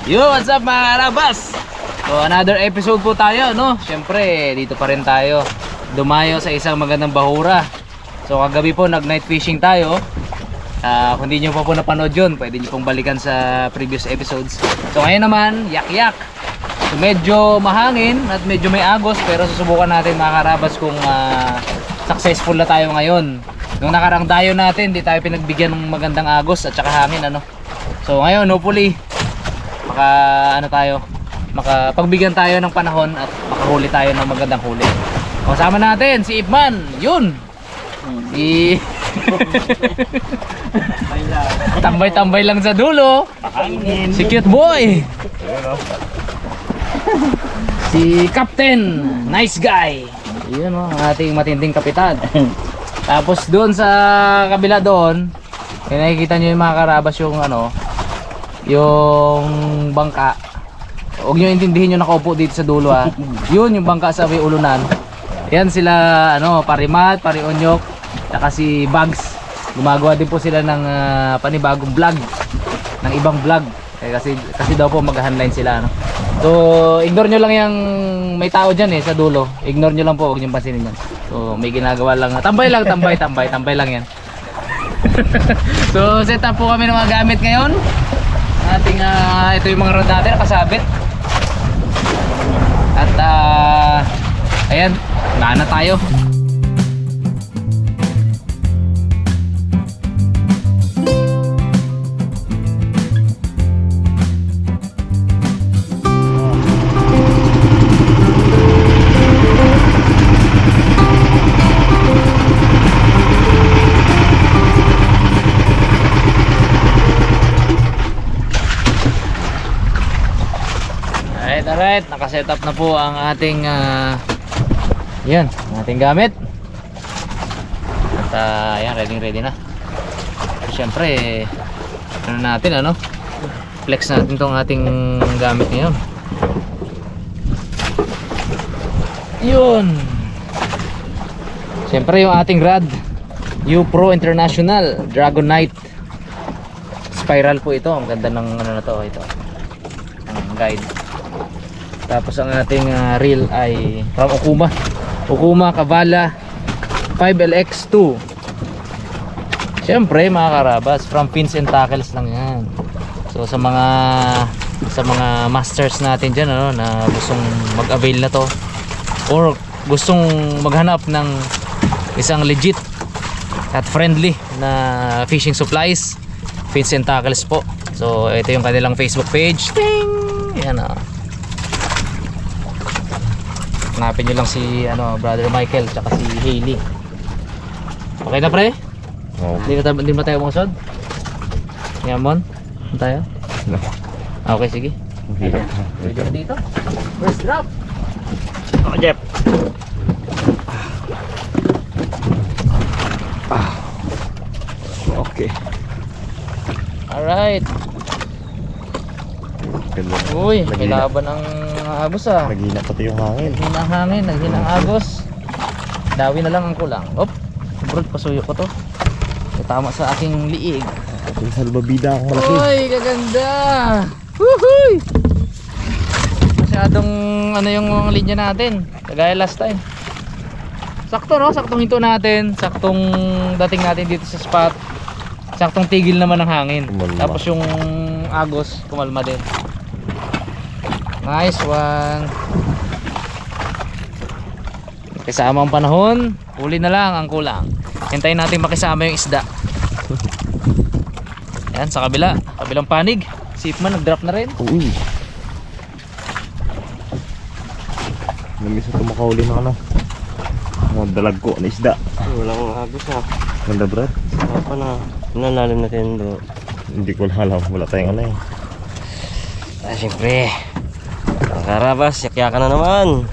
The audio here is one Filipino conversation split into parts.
Yo, what's up mga karabas? So another episode po tayo, no? Siyempre, dito pa rin tayo dumayo sa isang magandang bahura. So kagabi po nag-night fishing tayo. Kung hindi nyo pa po napanood yun, pwede nyo pong balikan sa previous episodes. So ngayon naman, yak-yak. So medyo mahangin at medyo may agos, pero susubukan natin mga karabas kung successful na tayo ngayon. Nung nakarang dayo natin, di tayo pinagbigyan ng magandang agos at saka hangin, ano? So ngayon, hopefully makapagbigyan tayo ng panahon at makahuli tayo ng magandang huli. Kasama natin si Ipman, yun. Si tambay-tambay lang sa dulo. Si cute boy. Si Captain, nice guy. Yun o, ang ating matinding kapitan. Tapos doon sa kabila doon, nakikita nyo yung mga karabas yung ano, yung bangka. Huwag nyo intindihin yung nakaupo dito sa dulo ha. Yun yung bangka sa may ulunan. Yan sila ano, Parimat, Parionyok, saka si Bugs. Gumagawa din po sila ng panibagong vlog, ng ibang vlog. Kasi daw po mag-handline sila, no? So ignore nyo lang yung may tao dyan sa dulo. Ignore nyo lang po, huwag nyo pansinin yan. So may ginagawa lang, tambay lang yan. So set up po kami ng mga gamit ngayon. Ating ito yung mga rod natin nakasabit. At ayan, unahan na tayo. Alright, nakaset up na po ang ating yan, ating gamit. At yan, ready na. Siyempre, ano natin, ano? Flex natin tong ating gamit ngayon. Yun. Siyempre yung ating rod, U-Pro International Dragon Knight. Spiral po ito. Ang ganda ng ano na to, ito. Ang guide. Tapos ang ating reel ay from Okuma Kavala 5LX2. Siyempre mga karabas, from Fins and Tackles lang yan. So sa mga masters natin dyan, ano, na gustong mag-avail na to or gustong maghanap ng isang legit at friendly na fishing supplies, Fins and Tackles po. So ito yung kanilang Facebook page. Ting! Yan o. Hanapin nyo lang si ano, Brother Michael tsaka si Hailey. Okay na pre? Oo. Hindi ba tayo umusod? Yamon? Ano tayo? No. Okay, sige. Dito. Dito na dito. First drop. Oh, Jeff. Okay. Alright. Uy, may laban ang agos ah. Naghina pati yung hangin. Naghina ang hangin, naghina ang agos. Dawi na lang ang kulang. Op, bro, pasuyo ko to. Tama sa aking liig. Yung salbabida ang malaki. Uy, kaganda. Woohoo! Masyadong ano yung linya natin, kagaya last time. Sakto no, saktong hinto natin, saktong dating natin dito sa spot. Saktong tigil naman ng hangin. Kumalma. Tapos yung agos kumalma din. Nice one. Kasama ang panahon, huli na lang ang kulang. Hintayin natin makisama yung isda. Ayan, sa kabilang panig. Si Ipman nag-drop na rin. Uy. Namisa ito makahuli ng ano. Mga dalagko na isda. Walang agos ha. Ganda brad. Apa na. Nanalim natin bro. Hindi ko alam. Wala tayong ano eh. Siyempre. Ang karabas, yakyakan na naman.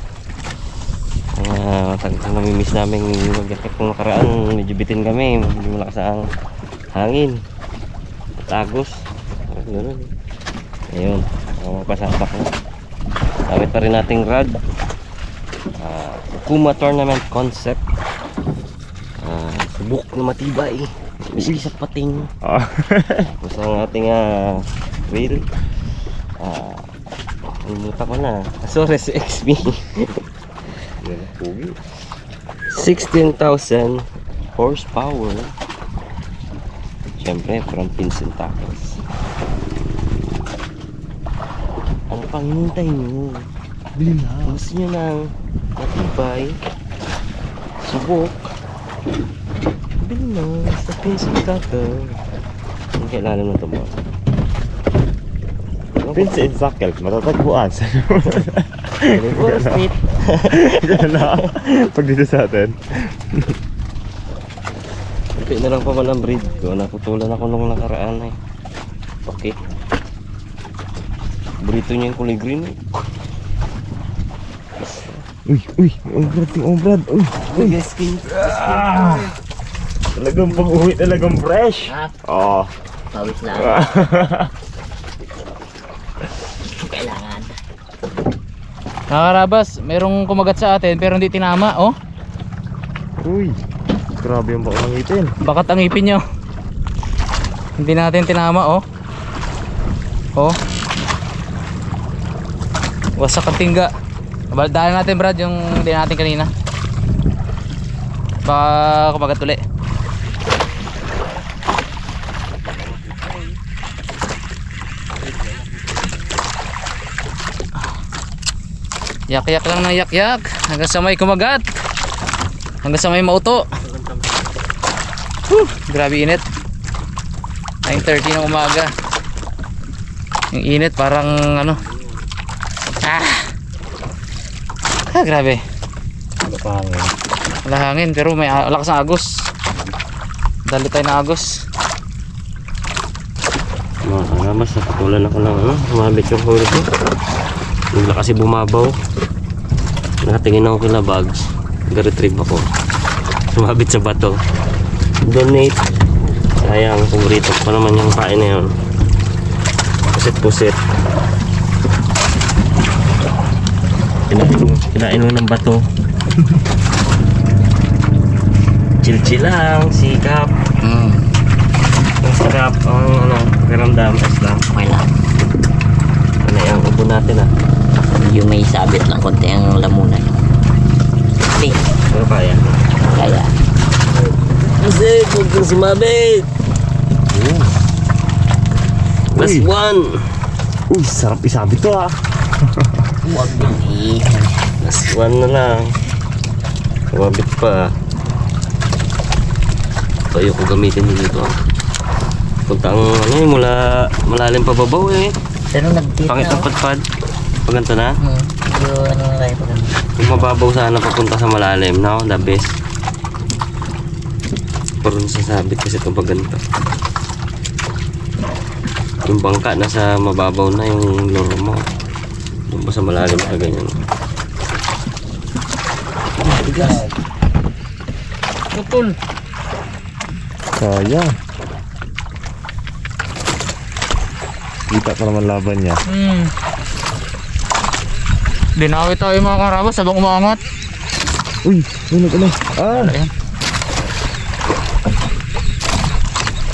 Namimiss namin mag-yakyak kung nakaraan. Medyo bitin kami. Hindi malakas ang hangin. At agos. Ayun. Mga pasapak na. Gamit pa rin nating rod. Okuma Tournament Concept. Subok na matibay. Isa pating. Ah. Tapos ang ating reel. Limutan ko na. Azores XB. Yan ang pugi. 16,000 horsepower. Siyempre, from Vincent Tackles. Ano pang hinintay nyo? Bili na. Gusto nyo ng matibay, subok, bili na sa Vincent Tackles. Ang kailangan ng tumor. Vincent Tackles, matatagpuan sa Wall Street. Yan na. Pag dito sa atin. Okay na lang pa walang breed ko. Naputulan ako nung nakaraan eh. Okay. Burrito niya yung kulay green eh. Uy, yung Brad. Uy. Skin. Talagang pag-uwi talagang fresh. Oo. Pawis lang. Kailangan. Mga karabas, merong kumagat sa atin pero hindi tinama, oh. Uy. Grabe yung bako ng ngipin. Bakat ang ipin nyo. Hindi natin tinama, oh. Oh. Wasak ang tingga. Dahil natin, Brad, yung hindi natin kanina. Baka kumagat ulit. Yak-yak lang ng yak-yak hanggang sa may kumagat, hanggang sa may mauto. Grabe init. 9:30 ng umaga. Yung init parang ano. Grabe. Wala hangin pero may lakas ng agos. Dali tayo ng agos. Mga karamas, napatulan ako ng humabit yung huli ko. Bigla kasi bumabaw. Nakatingin ako kila bags. Nag-retrieve ako. Sumabit sa bato. Donate. Sayang, paborito ko pa naman yung kain na yun. Pusit-pusit. Kinain mo ng bato. Chill-chill lang, sikap. Ang sarap, ang pakiramdam, lang. Okay lang. Ano yung ubo natin Yung may sabit lang konti ang lamunan. Hindi. Ano kaya? Kaya. Kasi huwag kang sumabit. Last Uy. one. Uy, sarap isabit to ah. Huwag din Last one na lang. Sumabit pa. Tayo ko gamitin dito. Punta ang ano eh, mula malalim pa babaw eh. Pero nag-tip Pangit ang padpad. Pag ganito na. Yung ano nga yung pag Kung mababaw sana papunta sa malalim, no? The best. Pero nasasabit kasi ito pag ganito. Yung bangka nasa mababaw na yung lure mo. Yung sa malalim ka ganyan. Bigas. Putol. Sayang. Kita pa naman laban niya. Dinawi tayo mga karabas habang umaangat. Uy, ano? Ah, Ayan.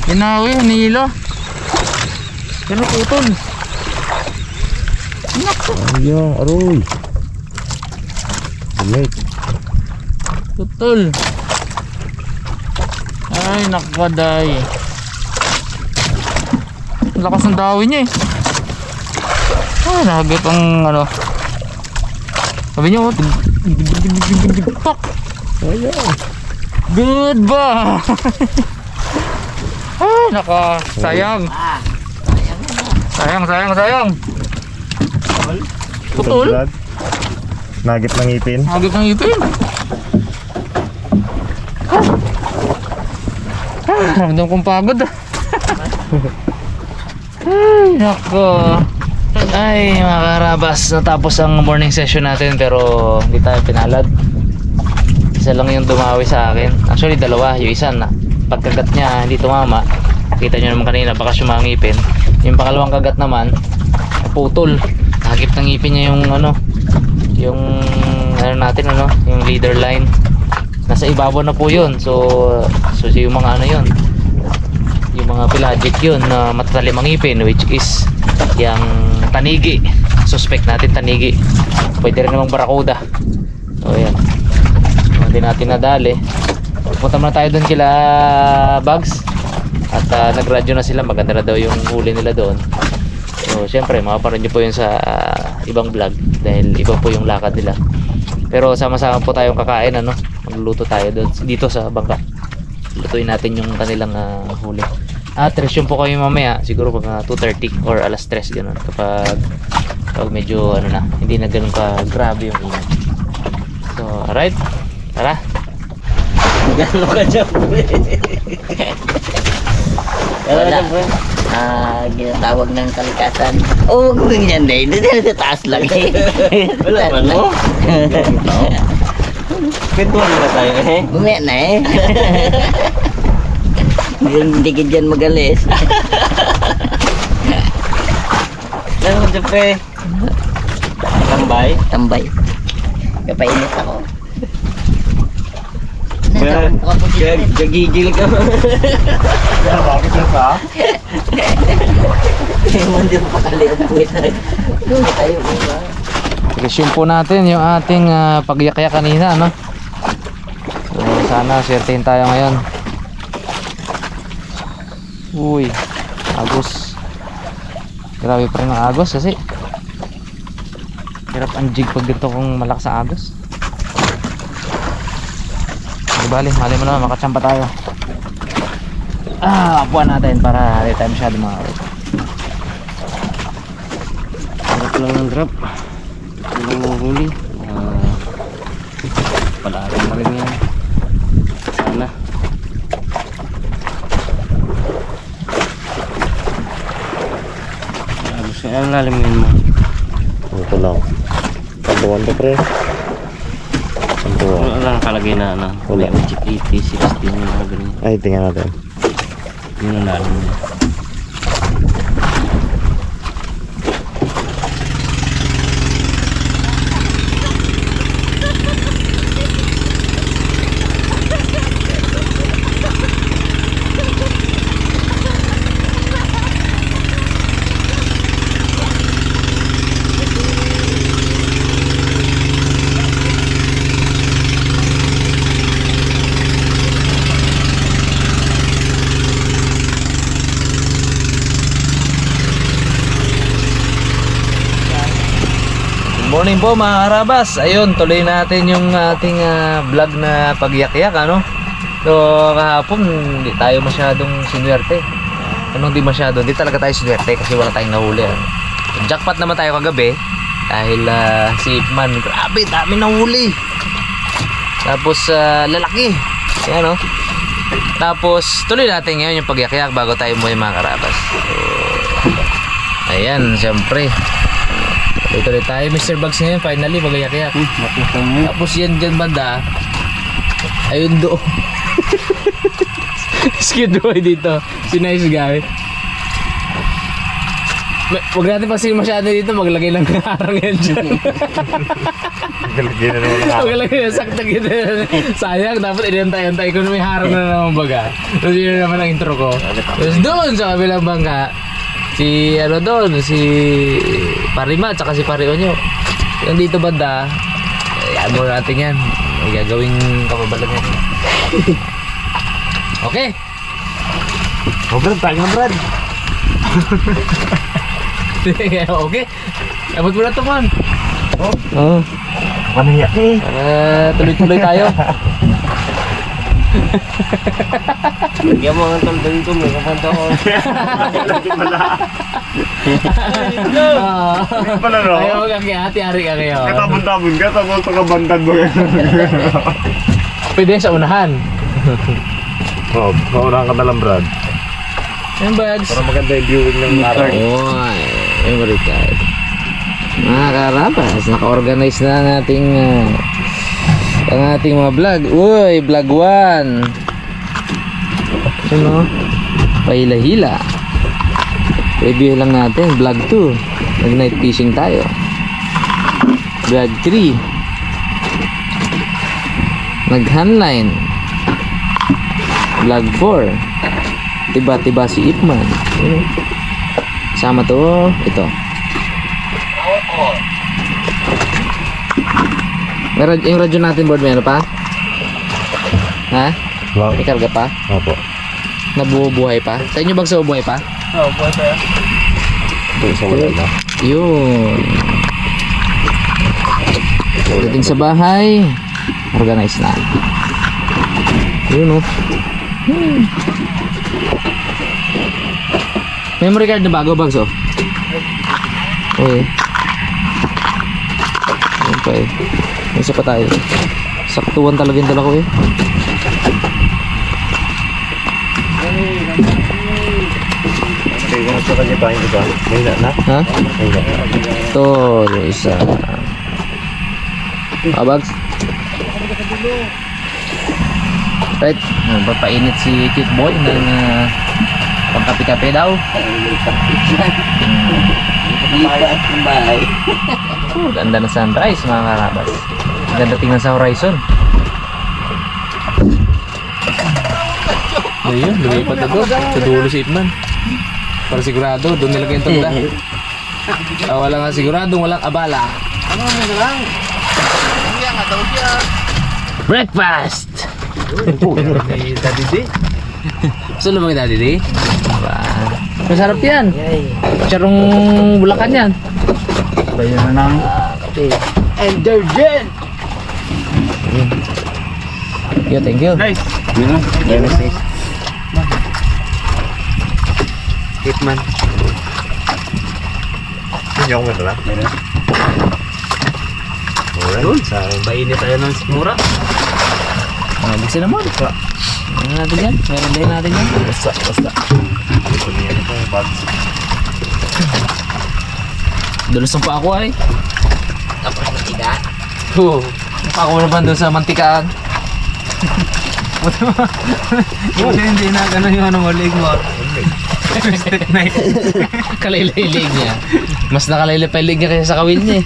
Dinawi, nila. Pero putol. sayang. Aroy. Donate. Putol. Ay, nakaday. Lakas ng dawi niya eh. Ah, nagit ang ano. Sabi niyo, fuck. Sayang. Good ba? Ay, naka. Sayang. Sayang. Putol. Brad. Nugget ng ngipin. Nagit ng ipin. Ramdam kong pagod ah. Ay, nako. Ay, mga karabas, natapos ang morning session natin pero hindi tayo pinalad. Isa lang yung dumawi sa akin. Actually, dalawa. Yung isa na pagkagat niya hindi tumama. Kita nyo naman kanina, baka sumangipin. Yung pangalawang kagat naman, putol. Nagip ng ngipin niya yung ano, yung ano natin, ano, yung leader line. Nasa ibabaw na po yun. So yung mga ano yun, yung mga pelagic yun na matatalim ang ngipin, which is yung tanigi. Suspect natin tanigi. Pwede rin namang barakuda. So ayan, hindi natin nadali. Punta muna tayo doon kila Bugs. At nagradyo na sila, maganda na daw yung huli nila doon. So syempre makapanood nyo po yun sa ibang vlog, dahil iba po yung lakad nila. Pero sama-sama po tayong kakain, ano. Magluluto tayo doon dito sa bangka. Lutuin natin yung kanilang huli. Resume po kayo mamaya, siguro pag 2:30 or alas 3 ganun, kapag medyo ano na, hindi na ganun ka grabe yung init. So alright, tara. Gano'n ka dyan, pre? Wala. Ginatawag ng kalikasan. Oh, huwag mo yan, Day. Sa taas lang, eh. Wala man, no? Kwentuhan na tayo, eh. Bumaya na, eh. Hindi ka dyan magalis. Ano mo dyan, pre? Tambay? Tambay. Kapainit ako. Gagigil ka. Bakit yan pa? Hindi mo pakalian po ito. Doon tayo, ba? Resume po natin yung ating pagyakya kanina, no? So sana swertein tayo ngayon. Uy, agos. Grabe pa rin ang agos kasi hirap ang jig pag dito kung malakas ang agos. Bali, mali mo naman, makachamba tayo. Apuan natin para hindi tayo masyado makawit. Harap lang ng drop. Hindi mo huli. Palarin mo rin yan. Sana. Gusto nga ang lalimin mo. Ito lang. Tabuan to, pre. Wala lang nakalagay na ano. Wala. May 80, 60, yung mga ganun. Ay, tingnan natin. Yun ang lalim niya. Morning po mga karabas. Ayun, tuloy natin yung ating vlog na pagyak-yak, ano. So kahapon hindi tayo masyadong sinuwerte. Anong di masyado? Hindi talaga tayo sinuwerte kasi wala tayong nahuli, ano. Jackpot naman tayo kagabi dahil si Ipman, grabe dami nahuli. Tapos lalaki. Ayan, no. Tapos tuloy natin ngayon yung pagyak-yak bago tayo umuwi mga karabas. So ayan, siyempre tuloy tayo Mr. Bugs ngayon, finally magayak-yak. Tapos yan dyan banda, ayun doon. Skid boy dito, si nice guy. Huwag natin pasin masyado dito, maglagay lang ng harang yan dyan. Galagay na naman ang Maglagay na sakta kita. Sayang, dapat inantay-antay ko na may harang na naman baga. Tapos yun naman ang intro ko. Tapos doon sa kabilang bangka, si ano doon, si Parima tsaka si Parionyo. Yung dito banda, ayan mo natin yan. May gagawing kapabalan yan. Okay. Oh, Brad, tayo na, Brad. Okay. Abot mo na ito, man. Oo. Panahiyak eh. Para tuloy-tuloy tayo. Lagyan mo ang taldang ko, may kapanta ko. Pala, no? Ayaw mag-aki-hati, hari ka kayo. Katabon-tabon ka, tapos pagkabantan mo. Pwede sa unahan. Oo, maunahan ka na lang, Brad. Yung bags. Para maganda yung viewing ng araw. Oy, yung baliktad. Mga karabas, naka-organize na ang ating mga vlog. Uy, vlog 1. Ano? Pahila-hila. Review lang natin. Vlog 2. Nag-night fishing tayo. Vlog 3. Nag-handline. Vlog 4. Tiba-tiba si Ipman. Sama to, ito. Yung radyo natin board, meron pa? Ha? Wow. May karga pa? Opo. Nabubuhay pa? Sa inyo bang sa buhay pa? Oo, buhay pa yan. Ito isang wala na. Yun. Pagdating sa bahay, organize na. Yun, oh. Memory card na bago, Bags, oh. Okay. Yan pa eh. May isa pa tayo. Saktuan talaga yung dala ko eh. Okay, kung sa kanya pa yung iba. May na? Ha? May na. Ito, yung isa. Bags? Right. Papainit si Cute Boy ng pangkape-kape daw. Lipat ng bahay. Ganda na sunrise mga karabas. Ganda tingnan sa horizon. Ayun, lumipat na doon. Sa dulo si Ipman. Para sigurado, doon nilagay yung tanda. Wala nga sigurado, walang abala. Breakfast! Kay Daddy D. Gusto mo ba kay Daddy D? Masarap yan. Charong Bulacan yan. Bayan na ng Endergen! Yeah, thank you. Nice. Nice. Hitman. Hindi ako meron lang. Alright. Sa bainit tayo ng mura. Buksin naman. Meron natin yan. Meron din natin yan. Basta. Ito niya ito yung bags. Dulos ng pa ako ay. Tapos matiga. Oo. Ako na ba doon sa mantikaan? Kasi hindi na gano'n yung ano mo, leg mo. Kalaylay-lig niya. Mas nakalaylay pa yung lig niya kaysa sa kawil niya eh.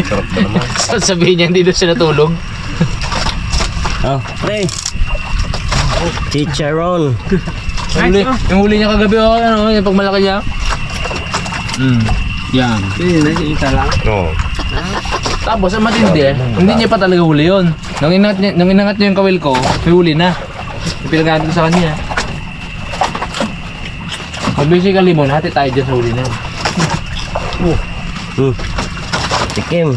Sarap na naman. Sabihin niya hindi doon siya natulog. Oh, pre. Chicharon. Yung huli niya kagabi oh, ano, yung pagmalaki niya. Yan. Oo. Tapos ang matindi, hindi niya pa talaga huli yun. Nung inangat niya yung kawil ko, may huli na. Yung pinagano ko sa kanya. Basically mo, hati tayo dyan sa huli na yun. Tikim.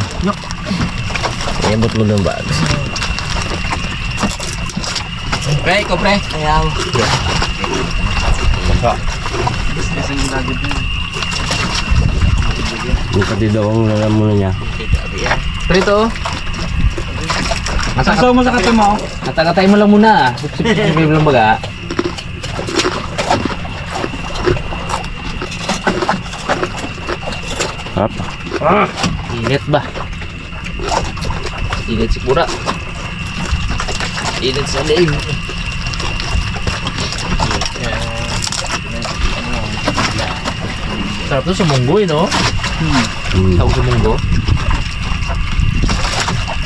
Iabot mo ng bags. Pre, ikaw pre. Ayaw. Yung pati daw ang lalamunan niya. Pre ito. Masasaw mo sa kata mo. Katakatay mo lang muna. Sipsip mo lang baga. Hap. Init ba? Init si Pura. Init sa leeg. Sarap to sa munggo eh, no? Tawag sa munggo.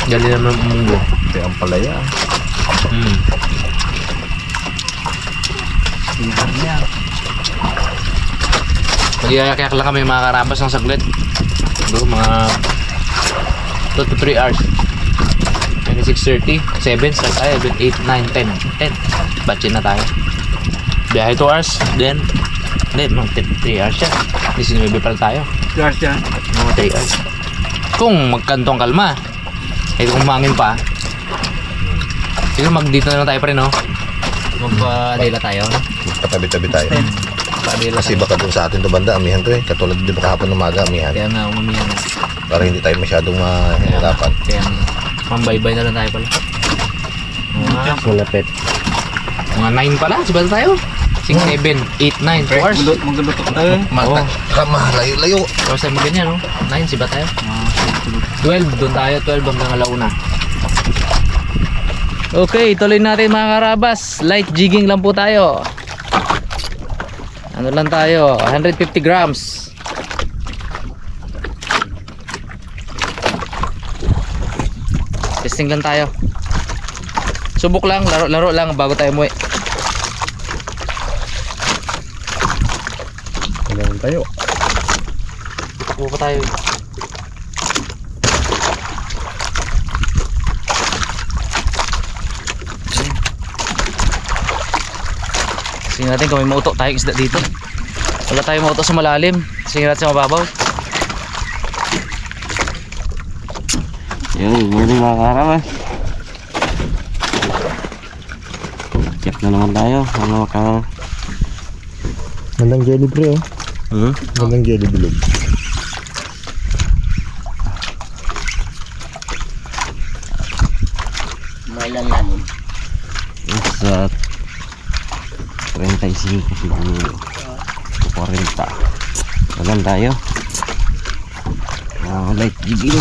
Galing naman ang munggo. Kaya ang palaya. Mag-iayak-yak lang kami mga karabas ng saglit. Siguro mga 2 to 3 hours. 6:30, 7, start tayo, 8, 9, 10. 10. Batchin na tayo. Biyahe 2 hours, then 3 hours yan. Hindi sinubi pala tayo. 2 hours yan. Mga 3 hours. Kung magkantong kalma, eh kung mangin pa, siguro dito na lang tayo pa rin, no? Magpa-adela tayo. Patabi-tabi tayo. Magpa-adela Kasi tayo. baka dun sa atin to banda, amihan to eh. Katulad din kahapon ng maga, amihan. Kaya nga, umamihan na. Para hindi tayo masyadong mahirapan. Kaya nga, mambaybay na lang tayo pala. Malapit. Mga 9 pala, sabay tayo. 6, 7, 8, 9, 2 hours. Magluluto tayo. Mata, kama, layo-layo. Tapos tayo ganyan, no? 9, siba tayo. 12, doon tayo. 12 hanggang alauna. Okay, tuloy natin mga karabas. Light jigging lang po tayo. Ano lang tayo? 150 grams. Testing lang tayo. Subok lang, laro lang bago tayo umuwi. Kailangan tayo. Takbo pa tayo. Tingnan natin kung may mauto tayong isda dito. Wala tayong mauto sa malalim. Tingnan natin sa mababaw. Yun, yun yung mga karabas. Check na naman tayo. Ano maka... Gandang jelly pre oh. Gandang jelly bilog. Mailan lalim. Sa 35 siguro. 40. Walang tayo. Light jigging.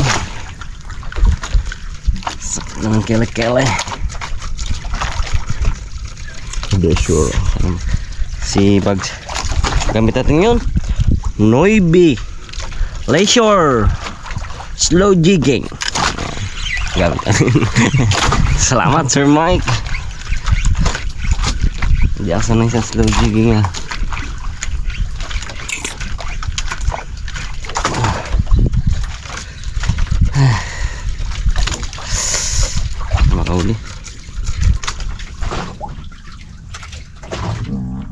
Sak ng kele-kele. Hindi sure. Si Bugs. Gamit natin yun. Noibi. Leisure. Slow jigging. Gamit natin. Salamat Sir Mike. Hindi ako sanay sa slow jigging ah. Makauli.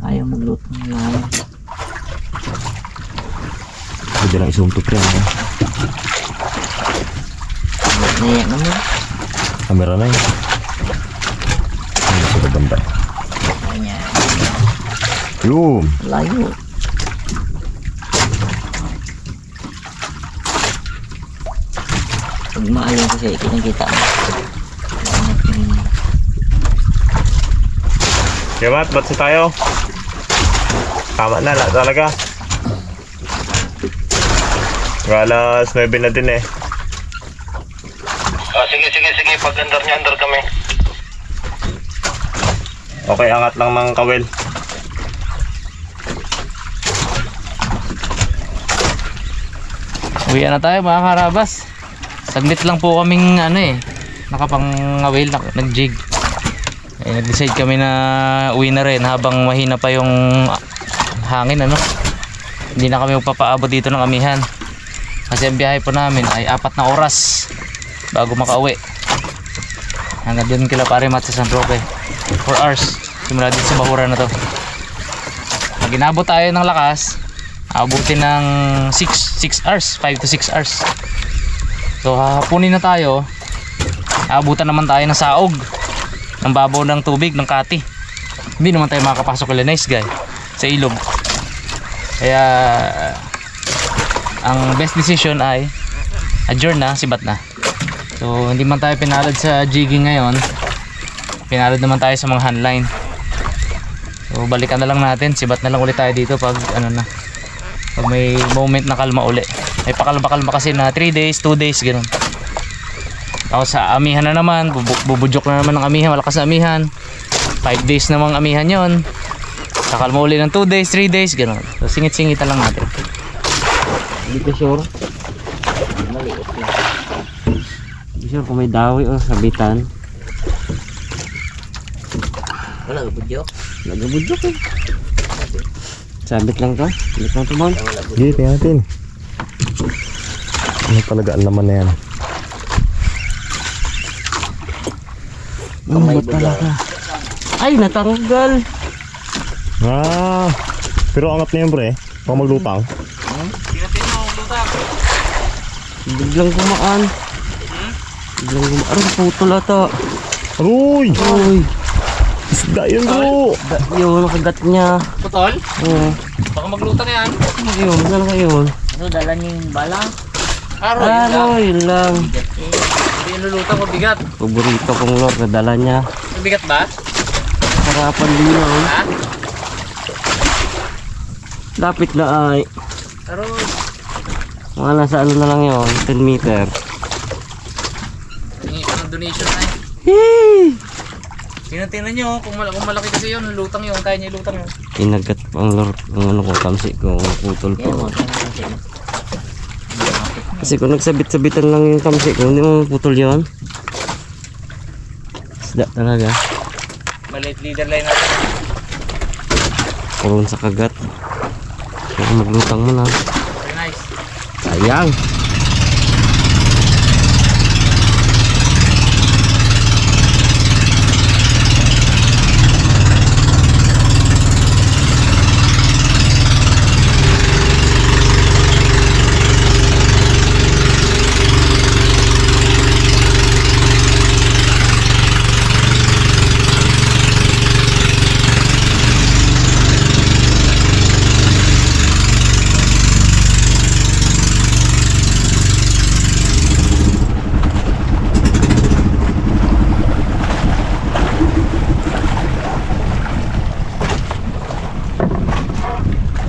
Ayaw magluto ng lalim. Pwede lang isumto pre ano. Naiyak naman. Kamera na yun. Ano sa banda? Kanya. Yun. Layo. Pag maayaw kasi kinakita mo. Kaya Matt, ba't sa tayo? Tama na, talaga. Alas 9 na din eh. Sige. Pag andar kami. Okay, angat lang mga kawel. Uwi na tayo mga karabas. Saglit lang po kaming nakapangawil, nag-jig. Nag-decide kami na uwi na rin habang mahina pa yung hangin Hindi na kami magpapaabot dito ng amihan. Kasi ang biyahe po namin ay 4 na oras bago makauwi. Hanggang doon kila pare Mat sa San Roque. 4 hours. Simula dito sa Bahura na to. Pag inabot tayo ng lakas, abutin ng 6 hours, 5 to 6 hours. So hahapunin na tayo. Abutan naman tayo ng saog, ng babaw ng tubig, ng kati. Hindi naman tayo makakapasok kay Nice Guy sa ilog. Kaya ang best decision ay adjourn na, sibat na. So hindi man tayo pinalad sa jigging ngayon, pinalad naman tayo sa mga handline. So balikan na lang natin, sibat na lang ulit tayo dito pag pag may moment na kalma uli. May pakalma-kalma kasi na 3 days, 2 days ganun. Tapos sa amihan na naman, bubudjok na naman ng amihan, malakas na amihan. 5 days namang amihan yon. Kakalma uli ng 2 days, 3 days ganun. So singit-singitan lang natin. Hindi ko sure. Maliit lang. Hindi sure kung may dawi o sabitan. Wala budyo. Nagabudyo ko. Sabit lang to. Sabit lang to, Bon. Sige, tingnan natin. Ano talaga ang laman na yan? Ano ba talaga? Ay, natanggal. Pero angat na yun pre. Baka maglutang. Biglang gumaan. Aray, putol ata. Aroy! Uy. Isda yun bro! Yun, nakagat niya. Putol? Oo. Baka maglutang yan. Yun, ano ka yun? Ano, dala niyo yung bala? Aroy lang. Hindi yung lulutang, mabigat. Paborito kong lord, nadala niya. Mabigat ba? Harapan din na, oh. Ha? Lapit na ay. Aroy. Mga nasa ano na lang yun, 10 meter. Hingi ka ng donation ay. Hee! Tingnan nyo, kung malaki kasi yun, lutang yun, kaya nyo ilutang yun. Inagat ang lord, ang ano ko, kamsi ko, putol Kaya mo, ko. Kasi kung nagsabit-sabitan lang yung kamsi ko, hindi mo putol yun. Isda talaga. Maliit leader line natin. Purun sa kagat. Kaya maglutang mo na. Very nice. Sayang.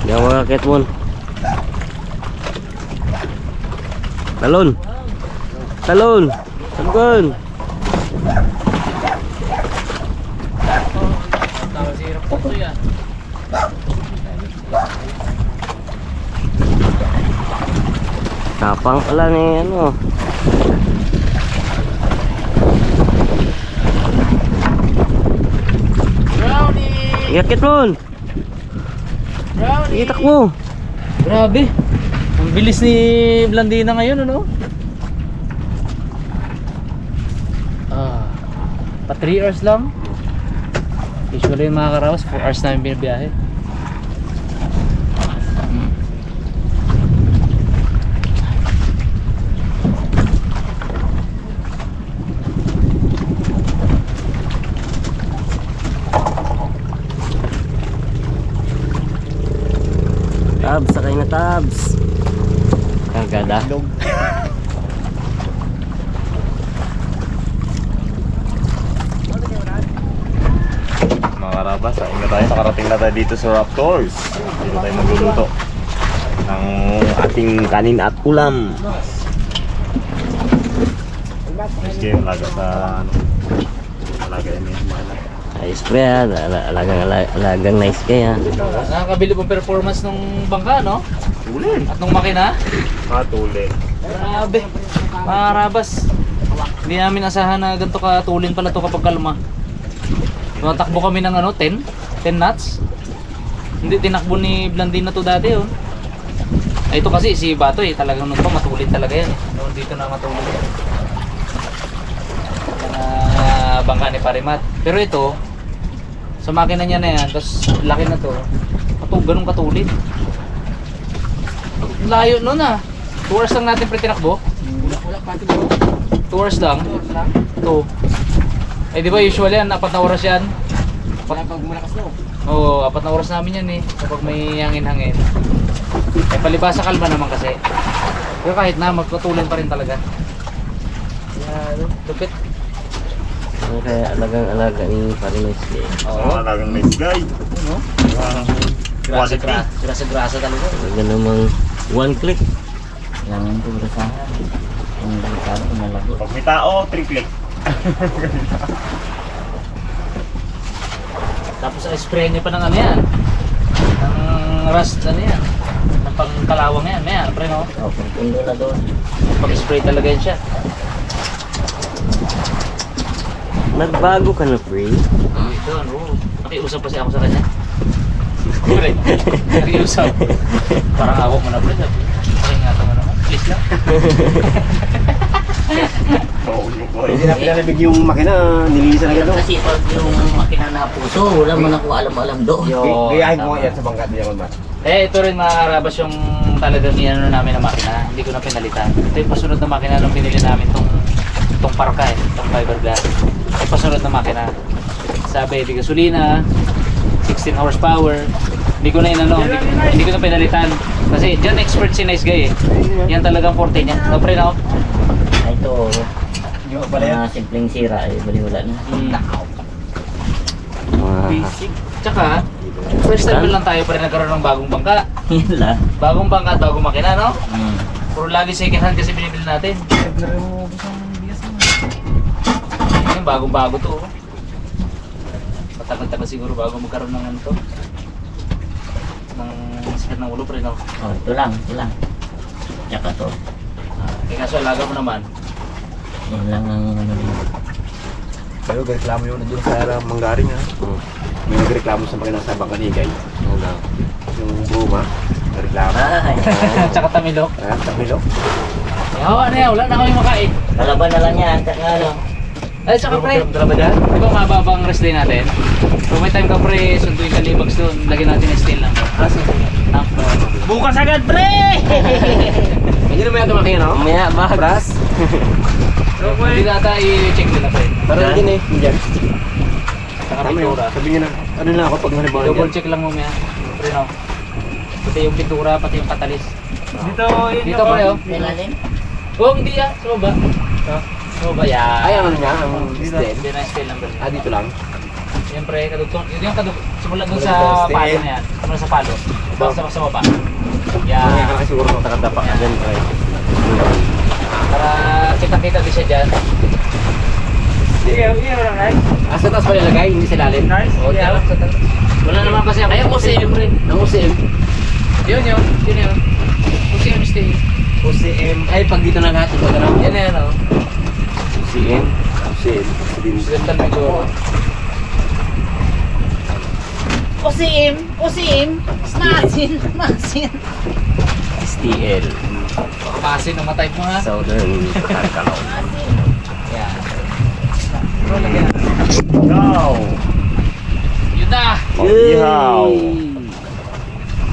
Yang mga ketmon. Talon. Talon. Talon. Sirap po yan. Tapang pala ni ano. Brownie! Iya ketmon. Brownie! Sige takbo. Grabe. Ang bilis ni Blandina ngayon, ano? Pa 3 hours lang. Usually yung mga karawas, 4 hours namin binabiyahe. Tabs, sakay na tabs. Kargada. Mga karabas, saing na tayo. Nakarating na tayo dito sa Raptors. Dito tayo magluluto ng ating kanin at ulam. Nice game, alaga sa ano. Alaga yan yung mga anak. Ayos pre ha, alagang nice kay ha. Nakakabili pong performance nung bangka, no? Tulin. At nung makina. Tulin. Grabe. Mga karabas. Hindi namin asahan na ganito katulin pala to kapag kalma. Tumatakbo kami ng ano, 10 knots. Hindi tinakbo ni Blandina to dati, oh. Ay, ito kasi si Bato eh, talagang nung pa matulin talaga yan eh. Noon dito na matulin yan. Bangka ni Parimat. Pero ito, sa makina niya na yan, tapos laki na to. Ganun katulin. Layo nun ah. 2 hours lang natin pre-tinakbo. 2 hours lang. 2. Eh di ba usually yan, 4 na oras yan? Pag malakas na. Oo, 4 na oras namin yan eh. Kapag may hangin-hangin. Eh palibasa kalma naman kasi. Pero kahit na, magpatuloy pa rin talaga. Lupit. Ano kaya alagang-alaga ni Parimis kay. Oo, alagang nice guy. Ano? Quality. Grasa talaga. Talaga namang one click. Yang itu berusaha. Yang delikado malago. Pag may tao, 3 click. Tapos spray niya pa ng ano yan. Ng rust ano yan. Ng pangkalawang yan. May pre no? Oh, pundo na doon. Pag-spray talaga yan siya. Nagbago ka na pre. Ito ano. Nakiusap pa siya ako sa kanya. Pre. Nakiusap. Parang awak mo na pre. Pakingatan mo naman. Please lang. Oo, yung boy. Hindi na pinalabig yung makina, nililisan na gano'n. Kasi pag yung makina na puso, wala mo na kung alam-alam doon. Gayahin ko nga yan sa bangka din ako ba? Eh, ito rin mga karabas yung talagang ano namin na makina. Hindi ko na pinalitan. Ito yung pasunod na makina nung binili namin tong parka eh, tong fiberglass. Ito pasunod na makina. Sabi, di gasolina, 16 horsepower. Hindi ko na inano, hindi ko na pinalitan. Kasi dyan expert si Nice Guy eh. Yan talagang forte niya. No, pre na Ito, mga simpleng sira, eh, bali wala na. Basic. Tsaka, first time lang tayo pa rin nagkaroon ng bagong bangka. Yan lang. Bagong bangka at bagong makina, no? Hmm. Puro lagi second hand kasi binibili natin. Yung bagong-bago to. Oh. Matagal-tagal siguro bago magkaroon ng ano to. Ng sakit ng ulo pre, no? Oh, ito lang. Tsaka to. Kaya kaso alaga mo naman. Yan lang ang ano dito. Pero reklamo yun doon sa Manggaring ha. May nagreklamo sa makina sa bangka ni Guy. Yung bruma. Reklamo. Tsaka tamilok. Tamilok. Yawa na yan, wala na kami makain. Kalaban na lang yan. Saka ano. Ay, saka pre, Dala ba dyan? di ba mababang rest day natin? Kung may time ka pre, sunduin ka libags doon, lagyan natin ng steel number. Number. Bukas agad pre! Hindi naman yan tumakin, no? Mamaya, Bags. Hindi nata i-check nila pre. Parang din eh. Diyan. Saka Tama yun. pintura. Sabi niya na, ano na ako pag halimbawa Double dyan. check lang mo maya. Pre no. Pati yung pintura, pati yung katalis. Dito pre oh. Ilalim. Oh, hindi ah, sa baba. Sa baba, yan. Ay, ano niya? Ang stem? Yan ang steel number. Ah, dito lang. Siyempre, kadugtong. Yun yung kadugtong. Simula dun sa Steel. palo na yan. Simula sa palo. Sa baba. Kaya Yan. ka kasi siguro nung takadapa ka dyan, pre. Para kita-kita din siya dyan. Ah, sa taas pa nilagay, hindi sa lalim? O, dyan lang sa taas. Wala naman kasi ako. Ay, OCM, pre. Ang OCM. Yun yun. Yun yun. OCM steel. OCM. Ay, pag dito na lahat, ito na. Yan na yan o. OCM. OCM. Occidental medyo. Usim, masin. STL. Kasi namatay mo ha. Southern Tagalog. Yan. Go! Yun na. Ihaw!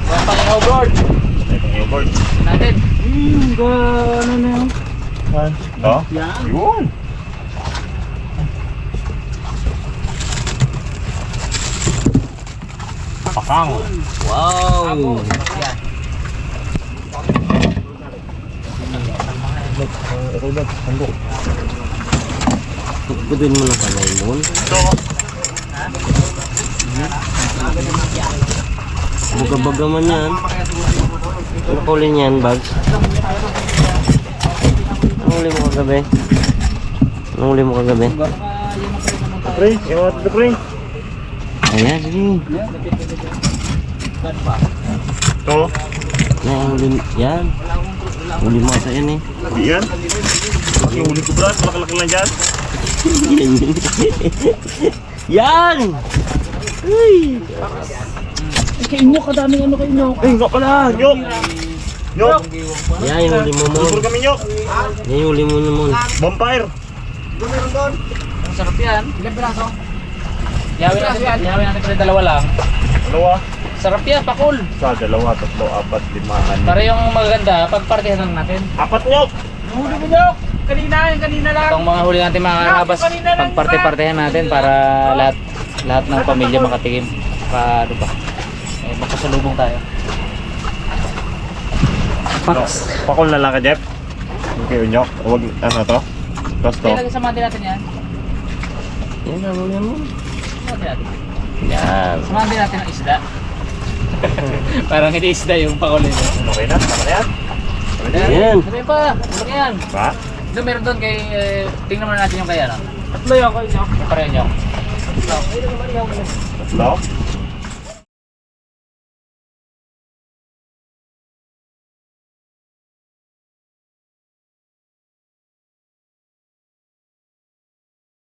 Yan pang ihaw board. Ito yung board. Natin. Ito? Yun! Pakang! Wow! Yan. Pagpudin mo lang sa lemon. Ito! Baga-baga man yan. Ano kulin yan, Bags? Anong huli mo kagabi? Anong huli mo kagabi? Pre, iwan ito pre! Ayan, sige. Ito? Yan, huli. Yan. Huli mo sa yan eh. Hindi yan? Yung huli ko brad, malaki-laki lang dyan. Yan yun. Yan! Uy! Eh, nga pala! Nyok! Nyok! Yan yung huli mo Lubur mon. kami nyok! Yan yung huli mo mon. Vampire! Ang sarap yan. Ilang piraso? Yawin natin pala dalawa lang. Dalawa? Sarap yan, pakul. Sa dalawa, tatlo, apat, lima, Para yung magaganda, pagpartihan lang natin. apat nyok! Itong mga huli natin mga karabas, pagparte-partehan natin para lahat ng pamilya makatikim. Para ano ba? Eh, magpasalubong tayo. Pakul na lang ka, Jeff. Okay, nyok. Huwag, ano to? Tapos to. Kaya lagi samahan din natin yan. Yan ang huli mo. Samahan din natin. Yan. Samahan din natin ang isda. Parang hindi isda yung pakul nito. Okay na? Tama na yan? Yan. Sabi pa, ano yan? Ba? Doon meron doon kay, tingnan muna natin yung kaya no? Tatlo yung pareho nyo. Tatlo?